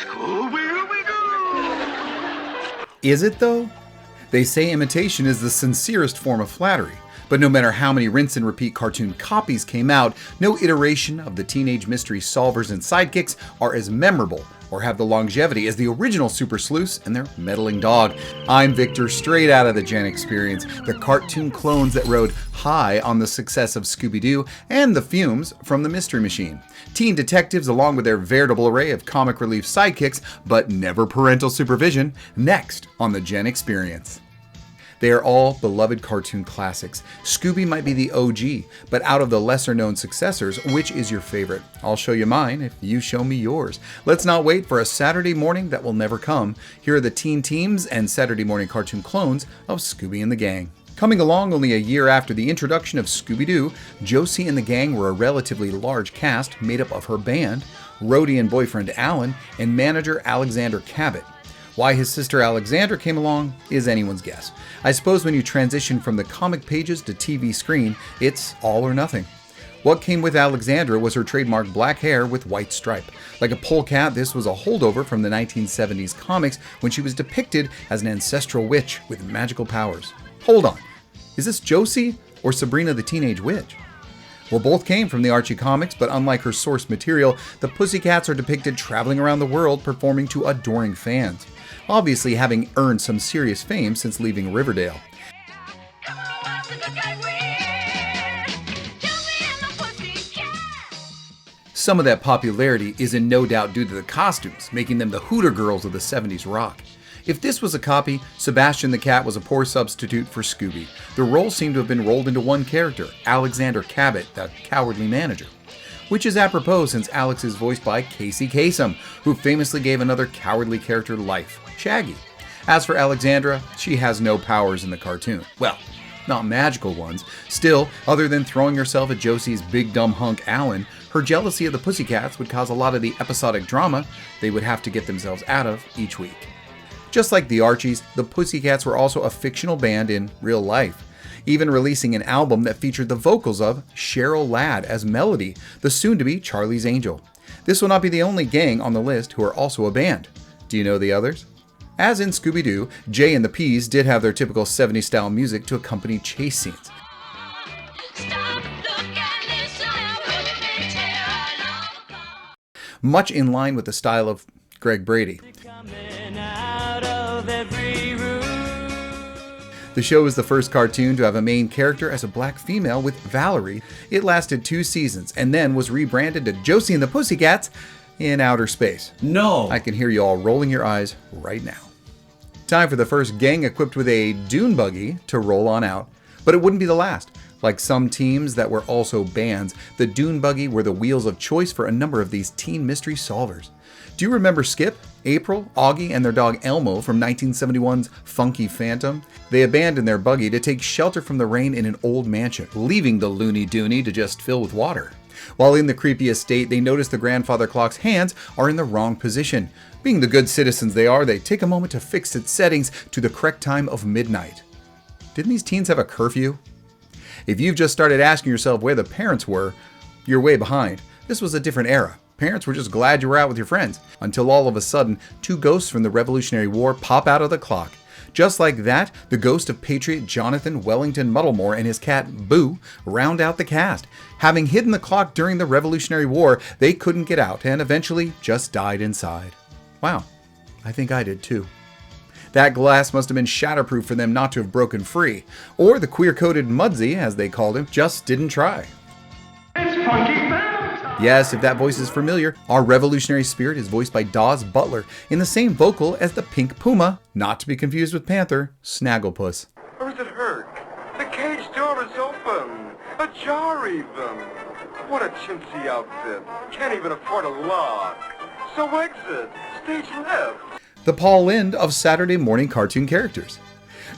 Scooby-Doo! Is it though? They say imitation is the sincerest form of flattery. But no matter how many rinse and repeat cartoon copies came out, no iteration of the teenage mystery solvers and sidekicks are as memorable or have the longevity as the original Super Sleuths and their meddling dog. I'm Victor, straight out of the Gen Experience, the cartoon clones that rode high on the success of Scooby-Doo and the fumes from the Mystery Machine. Teen detectives along with their veritable array of comic relief sidekicks, but never parental supervision, next on the Gen Experience. They are all beloved cartoon classics. Scooby might be the OG, but out of the lesser-known successors, which is your favorite? I'll show you mine if you show me yours. Let's not wait for a Saturday morning that will never come. Here are the teen teams and Saturday morning cartoon clones of Scooby and the Gang. Coming along only a year after the introduction of Scooby-Doo, Josie and the Gang were a relatively large cast made up of her band, roadie and boyfriend Alan, and manager Alexander Cabot. Why his sister Alexandra came along is anyone's guess. I suppose when you transition from the comic pages to TV screen, it's all or nothing. What came with Alexandra was her trademark black hair with white stripe. Like a polecat, this was a holdover from the 1970s comics when she was depicted as an ancestral witch with magical powers. Hold on, is this Josie or Sabrina the Teenage Witch? Well, both came from the Archie comics, but unlike her source material, the Pussycats are depicted traveling around the world performing to adoring fans, obviously having earned some serious fame since leaving Riverdale. Some of that popularity is in no doubt due to the costumes, making them the Hooter girls of the 70s rock. If this was a copy, Sebastian the Cat was a poor substitute for Scooby. The role seemed to have been rolled into one character, Alexander Cabot, the cowardly manager. Which is apropos since Alex is voiced by Casey Kasem, who famously gave another cowardly character life, Shaggy. As for Alexandra, she has no powers in the cartoon. Well, not magical ones. Still, other than throwing herself at Josie's big dumb hunk Alan, her jealousy of the Pussycats would cause a lot of the episodic drama they would have to get themselves out of each week. Just like the Archies, the Pussycats were also a fictional band in real life, even releasing an album that featured the vocals of Cheryl Ladd as Melody, the soon-to-be Charlie's Angel. This will not be the only gang on the list who are also a band. Do you know the others? As in Scooby-Doo, Jay and the Peas did have their typical 70s style music to accompany chase scenes. Much in line with the style of Greg Brady. The show was the first cartoon to have a main character as a black female with Valerie. It lasted 2 seasons and then was rebranded to Josie and the Pussycats in outer space. No! I can hear you all rolling your eyes right now. Time for the first gang equipped with a dune buggy to roll on out. But it wouldn't be the last. Like some teams that were also bands, the dune buggy were the wheels of choice for a number of these teen mystery solvers. Do you remember Skip, April, Augie, and their dog Elmo from 1971's Funky Phantom? They abandoned their buggy to take shelter from the rain in an old mansion, leaving the loony doony to just fill with water. While in the creepy estate, they notice the grandfather clock's hands are in the wrong position. Being the good citizens they are, they take a moment to fix its settings to the correct time of midnight. Didn't these teens have a curfew? If you've just started asking yourself where the parents were, you're way behind. This was a different era. Parents were just glad you were out with your friends, until all of a sudden, 2 ghosts from the Revolutionary War pop out of the clock. Just like that, the ghost of Patriot Jonathan Wellington Muddlemore and his cat Boo round out the cast. Having hidden the clock during the Revolutionary War, they couldn't get out and eventually just died inside. Wow, I think I did too. That glass must have been shatterproof for them not to have broken free. Or the queer-coded Mudsie, as they called him, just didn't try. It's Funky Phantom! Yes, if that voice is familiar, our revolutionary spirit is voiced by Dawes Butler in the same vocal as the Pink Puma, not to be confused with Panther, Snagglepuss. Or is it hurt? The cage door is open. Ajar even. What a chintzy outfit. Can't even afford a lock. So exit. Stage left. The Paul Lynde of Saturday morning cartoon characters.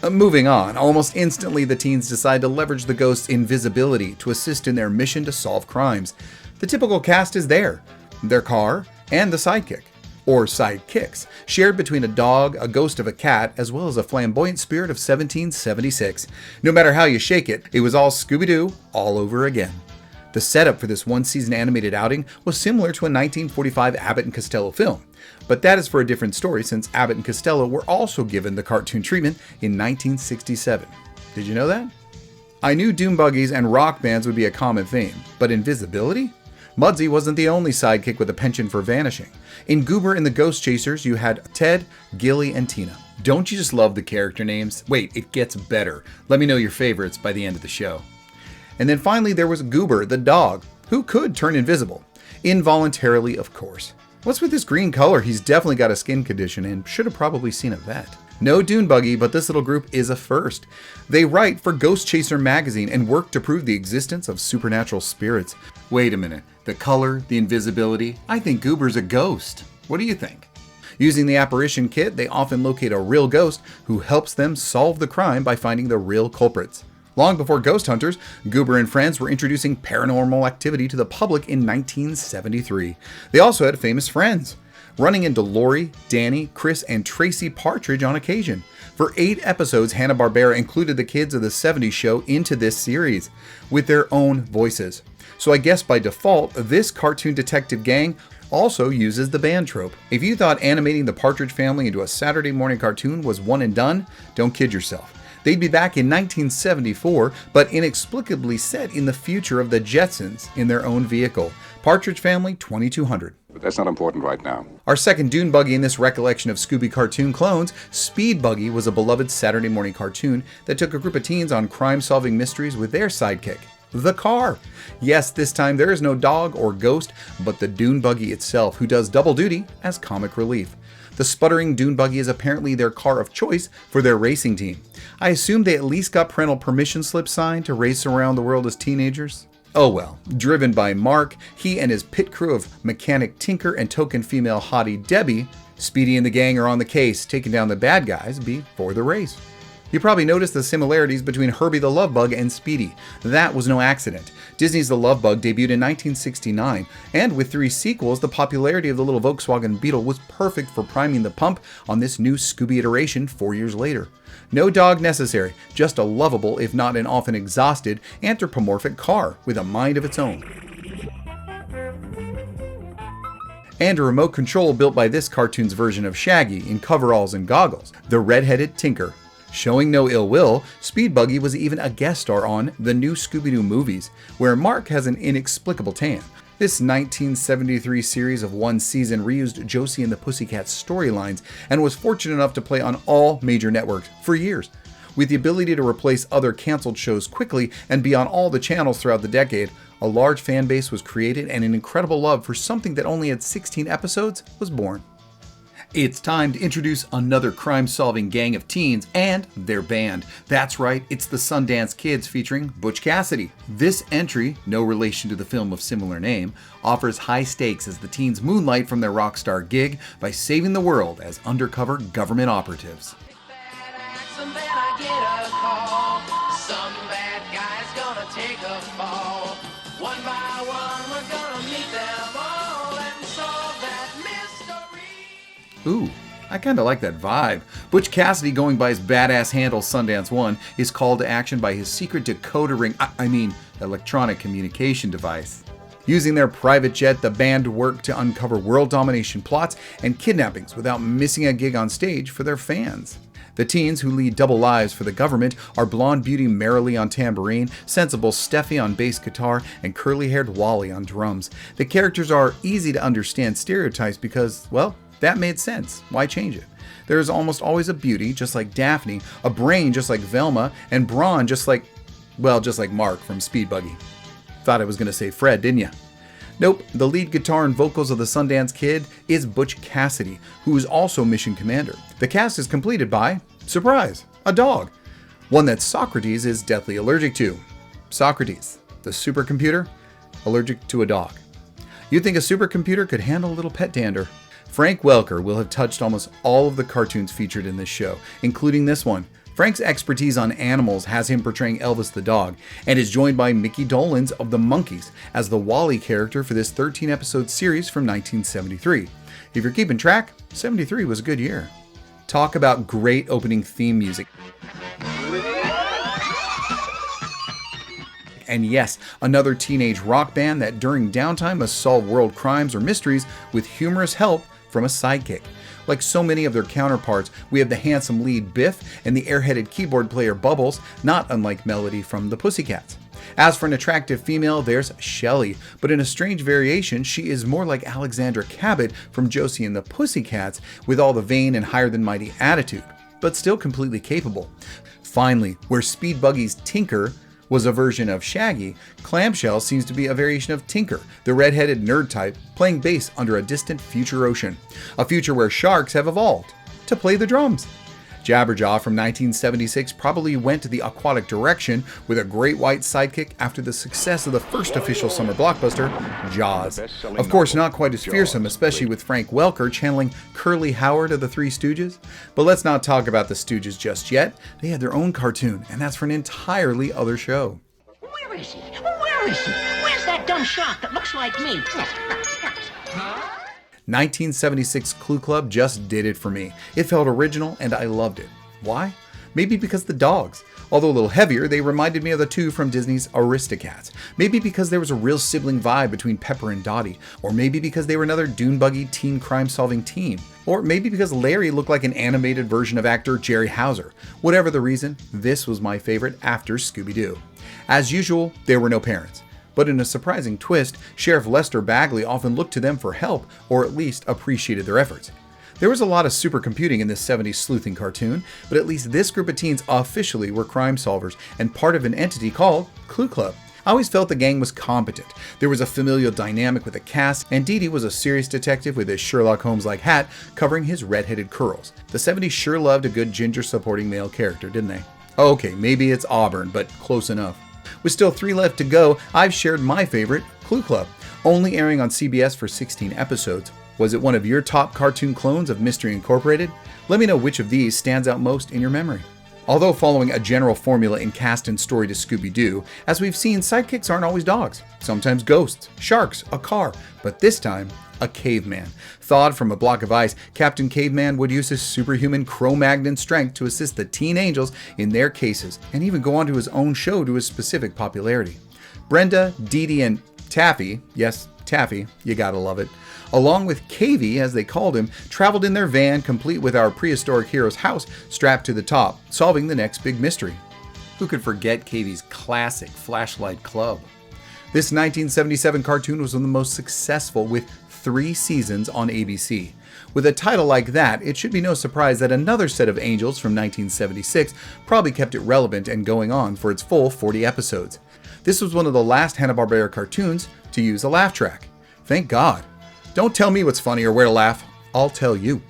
Moving on, almost instantly the teens decide to leverage the ghost's invisibility to assist in their mission to solve crimes. The typical cast is there, their car, and the sidekick, or sidekicks, shared between a dog, a ghost of a cat, as well as a flamboyant spirit of 1776. No matter how you shake it, it was all Scooby-Doo all over again. The setup for this one-season animated outing was similar to a 1945 Abbott and Costello film, but that is for a different story since Abbott and Costello were also given the cartoon treatment in 1967. Did you know that? I knew dune buggies and rock bands would be a common theme, but invisibility? Mudsie wasn't the only sidekick with a penchant for vanishing. In Goober and the Ghost Chasers, you had Ted, Gilly, and Tina. Don't you just love the character names? Wait, it gets better. Let me know your favorites by the end of the show. And then finally there was Goober, the dog, who could turn invisible. Involuntarily, of course. What's with this green color? He's definitely got a skin condition and should have probably seen a vet. No dune buggy, but this little group is a first. They write for Ghost Chaser magazine and work to prove the existence of supernatural spirits. Wait a minute. The color, the invisibility, I think Goober's a ghost. What do you think? Using the apparition kit, they often locate a real ghost who helps them solve the crime by finding the real culprits. Long before Ghost Hunters, Goober and friends were introducing paranormal activity to the public in 1973. They also had famous friends, running into Lori, Danny, Chris, and Tracy Partridge on occasion. For 8 episodes, Hanna-Barbera included the kids of the 70s show into this series, with their own voices. So I guess by default, this cartoon detective gang also uses the band trope. If you thought animating the Partridge Family into a Saturday morning cartoon was one and done, don't kid yourself. They'd be back in 1974, but inexplicably set in the future of the Jetsons in their own vehicle, Partridge Family 2200. But that's not important right now. Our second dune buggy in this recollection of Scooby cartoon clones, Speed Buggy, was a beloved Saturday morning cartoon that took a group of teens on crime-solving mysteries with their sidekick, the car. Yes, this time there is no dog or ghost, but the dune buggy itself, who does double duty as comic relief. The sputtering dune buggy is apparently their car of choice for their racing team. I assume they at least got parental permission slip signed to race around the world as teenagers. Oh well, driven by Mark, he and his pit crew of mechanic Tinker and token female hottie Debbie, Speedy and the gang are on the case, taking down the bad guys before the race. You probably noticed the similarities between Herbie the Love Bug and Speedy. That was no accident. Disney's The Love Bug debuted in 1969, and with 3 sequels, the popularity of the little Volkswagen Beetle was perfect for priming the pump on this new Scooby iteration 4 years later. No dog necessary, just a lovable, if not an often exhausted, anthropomorphic car with a mind of its own. And a remote control built by this cartoon's version of Shaggy in coveralls and goggles, the red-headed Tinker. Showing no ill will, Speed Buggy was even a guest star on the new Scooby-Doo movies, where Mark has an inexplicable tan. This 1973 series of one season reused Josie and the Pussycats storylines and was fortunate enough to play on all major networks for years. With the ability to replace other canceled shows quickly and be on all the channels throughout the decade, a large fan base was created and an incredible love for something that only had 16 episodes was born. It's time to introduce another crime-solving gang of teens and their band. That's right, it's the Sundance Kids featuring Butch Cassidy. This entry, no relation to the film of similar name, offers high stakes as the teens moonlight from their rock star gig by saving the world as undercover government operatives. Ooh, I kinda like that vibe. Butch Cassidy, going by his badass handle Sundance 1, is called to action by his secret decoder ring, electronic communication device. Using their private jet, the band worked to uncover world domination plots and kidnappings without missing a gig on stage for their fans. The teens, who lead double lives for the government, are blonde beauty Merrily on tambourine, sensible Steffi on bass guitar, and curly-haired Wally on drums. The characters are easy to understand stereotypes because, well, that made sense. Why change it? There is almost always a beauty, just like Daphne, a brain just like Velma, and brawn just like Mark from Speed Buggy. Thought I was going to say Fred, didn't ya? Nope, the lead guitar and vocals of the Sundance Kid is Butch Cassidy, who is also mission commander. The cast is completed by, surprise, a dog. One that Socrates is deathly allergic to. Socrates, the supercomputer, allergic to a dog. You'd think a supercomputer could handle a little pet dander. Frank Welker will have touched almost all of the cartoons featured in this show, including this one. Frank's expertise on animals has him portraying Elvis the dog, and is joined by Mickey Dolenz of the Monkees as the Wally character for this 13-episode series from 1973. If you're keeping track, 73 was a good year. Talk about great opening theme music and yes, another teenage rock band that during downtime must solve world crimes or mysteries with humorous help from a sidekick. Like so many of their counterparts, we have the handsome lead Biff and the airheaded keyboard player Bubbles, not unlike Melody from the Pussycats. As for an attractive female, there's Shelley, but in a strange variation, she is more like Alexandra Cabot from Josie and the Pussycats, with all the vain and higher-than-mighty attitude, but still completely capable. Finally, where Speed Buggy's Tinker was a version of Shaggy, Clamshell seems to be a variation of Tinker, the red-headed nerd type, playing bass under a distant future ocean. A future where sharks have evolved to play the drums. Jabberjaw from 1976 probably went the aquatic direction with a great white sidekick after the success of the first official summer blockbuster, Jaws. Of course, not quite as fearsome, especially with Frank Welker channeling Curly Howard of the Three Stooges. But let's not talk about the Stooges just yet. They had their own cartoon, and that's for an entirely other show. Where is he? Where is he? Where's that dumb shark that looks like me? 1976 Clue Club just did it for me. It felt original and I loved it. Why? Maybe because the dogs. Although a little heavier, they reminded me of the two from Disney's Aristocats. Maybe because there was a real sibling vibe between Pepper and Dottie. Or maybe because they were another dune buggy teen crime-solving team. Or maybe because Larry looked like an animated version of actor Jerry Hauser. Whatever the reason, this was my favorite after Scooby-Doo. As usual, there were no parents. But in a surprising twist, Sheriff Lester Bagley often looked to them for help, or at least appreciated their efforts. There was a lot of supercomputing in this 70s sleuthing cartoon, but at least this group of teens officially were crime solvers and part of an entity called Clue Club. I always felt the gang was competent. There was a familial dynamic with the cast, and Dee Dee was a serious detective with his Sherlock Holmes-like hat covering his red-headed curls. The 70s sure loved a good ginger supporting male character, didn't they? Okay, maybe it's Auburn, but close enough. With still 3 left to go, I've shared my favorite, Clue Club, only airing on CBS for 16 episodes. Was it one of your top cartoon clones of Mystery Incorporated? Let me know which of these stands out most in your memory. Although following a general formula in cast and story to Scooby-Doo, as we've seen, sidekicks aren't always dogs. Sometimes ghosts, sharks, a car, but this time, a caveman. Thawed from a block of ice, Captain Caveman would use his superhuman Cro-Magnon strength to assist the teen angels in their cases, and even go on to his own show to his specific popularity. Brenda, Dee Dee, and Taffy, yes, Taffy, you gotta love it, along with Cavey, as they called him, traveled in their van complete with our prehistoric hero's house strapped to the top, solving the next big mystery. Who could forget Cavey's classic flashlight club? This 1977 cartoon was one of the most successful, with 3 seasons on ABC. With a title like that, it should be no surprise that another set of angels from 1976 probably kept it relevant and going on for its full 40 episodes. This was one of the last Hanna-Barbera cartoons to use a laugh track. Thank God. Don't tell me what's funny or where to laugh. I'll tell you.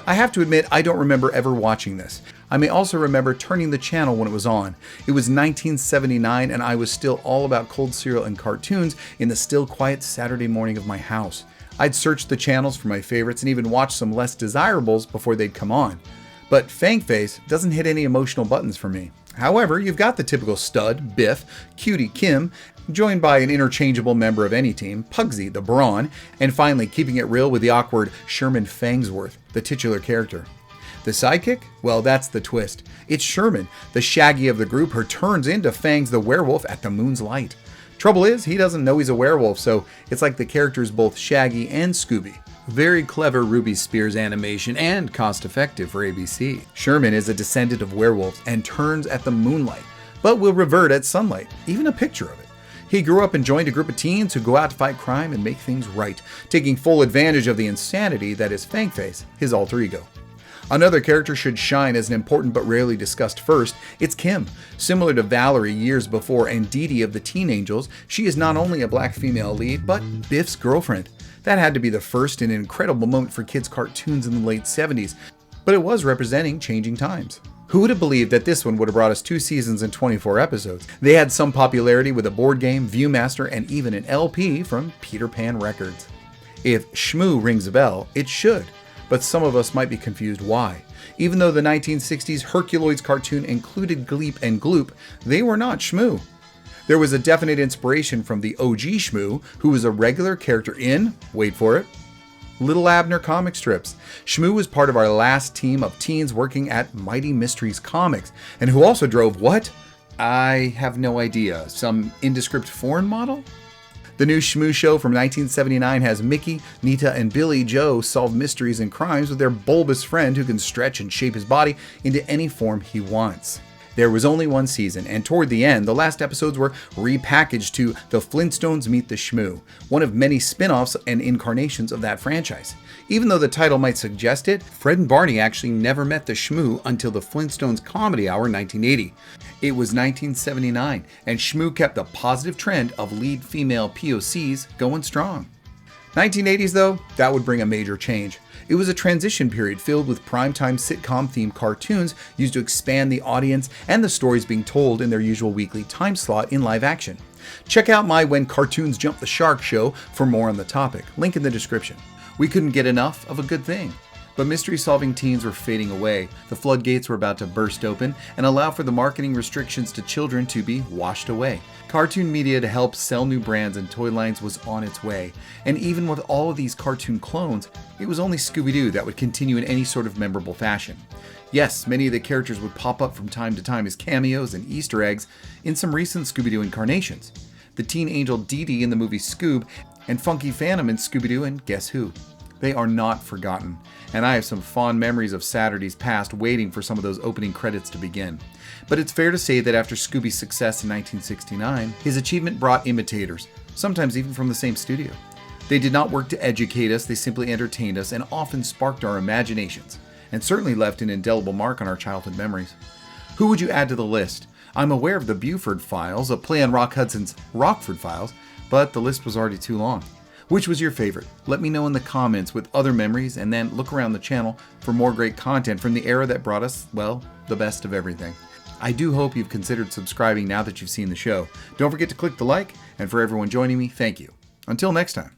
I have to admit, I don't remember ever watching this. I may also remember turning the channel when it was on. It was 1979 and I was still all about cold cereal and cartoons in the still quiet Saturday morning of my house. I'd searched the channels for my favorites and even watched some less desirables before they'd come on. But Fangface doesn't hit any emotional buttons for me. However, you've got the typical stud, Biff, Cutie Kim, joined by an interchangeable member of any team, Pugsy the Brawn, and finally keeping it real with the awkward Sherman Fangsworth, the titular character. The sidekick? Well, that's the twist. It's Sherman, the Shaggy of the group, who turns into Fangs the werewolf at the moon's light. Trouble is, he doesn't know he's a werewolf, so it's like the character's both Shaggy and Scooby. Very clever Ruby Spears animation and cost-effective for ABC. Sherman is a descendant of werewolves and turns at the moonlight, but will revert at sunlight, even a picture of it. He grew up and joined a group of teens who go out to fight crime and make things right, taking full advantage of the insanity that is Fangface, his alter ego. Another character should shine as an important but rarely discussed first. It's Kim. Similar to Valerie years before and Dee Dee of the Teen Angels, she is not only a black female lead, but Biff's girlfriend. That had to be the first and incredible moment for kids' cartoons in the late 70s, but it was representing changing times. Who would have believed that this one would have brought us 2 seasons and 24 episodes? They had some popularity with a board game, Viewmaster, and even an LP from Peter Pan Records. If Shmoo rings a bell, it should. But some of us might be confused why. Even though the 1960s Herculoids cartoon included Gleep and Gloop, they were not Shmoo. There was a definite inspiration from the OG Shmoo, who was a regular character in, wait for it, Little Abner comic strips. Shmoo was part of our last team of teens working at Mighty Mysteries Comics, and who also drove what? I have no idea. Some indescript foreign model? The new Shmoo show from 1979 has Mickey, Nita, and Billy Joe solve mysteries and crimes with their bulbous friend who can stretch and shape his body into any form he wants. There was only one season, and toward the end, the last episodes were repackaged to The Flintstones Meet the Shmoo, one of many spin-offs and incarnations of that franchise. Even though the title might suggest it, Fred and Barney actually never met the Shmoo until the Flintstones Comedy Hour in 1980. It was 1979, and Shmoo kept the positive trend of lead female POCs going strong. 1980s though, that would bring a major change. It was a transition period filled with primetime sitcom-themed cartoons used to expand the audience and the stories being told in their usual weekly time slot in live action. Check out my When Cartoons Jump the Shark show for more on the topic, link in the description. We couldn't get enough of a good thing. But mystery-solving teens were fading away, the floodgates were about to burst open and allow for the marketing restrictions to children to be washed away. Cartoon media to help sell new brands and toy lines was on its way, and even with all of these cartoon clones, it was only Scooby-Doo that would continue in any sort of memorable fashion. Yes, many of the characters would pop up from time to time as cameos and Easter eggs in some recent Scooby-Doo incarnations. The teen angel Dee Dee in the movie Scoob, and Funky Phantom in Scooby-Doo and Guess Who. They are not forgotten, and I have some fond memories of Saturdays past waiting for some of those opening credits to begin. But it's fair to say that after Scooby's success in 1969, his achievement brought imitators, sometimes even from the same studio. They did not work to educate us, they simply entertained us and often sparked our imaginations, and certainly left an indelible mark on our childhood memories. Who would you add to the list? I'm aware of the Buford Files, a play on Rock Hudson's Rockford Files, but the list was already too long. Which was your favorite? Let me know in the comments with other memories, and then look around the channel for more great content from the era that brought us, well, the best of everything. I do hope you've considered subscribing now that you've seen the show. Don't forget to click the like, and for everyone joining me, thank you. Until next time.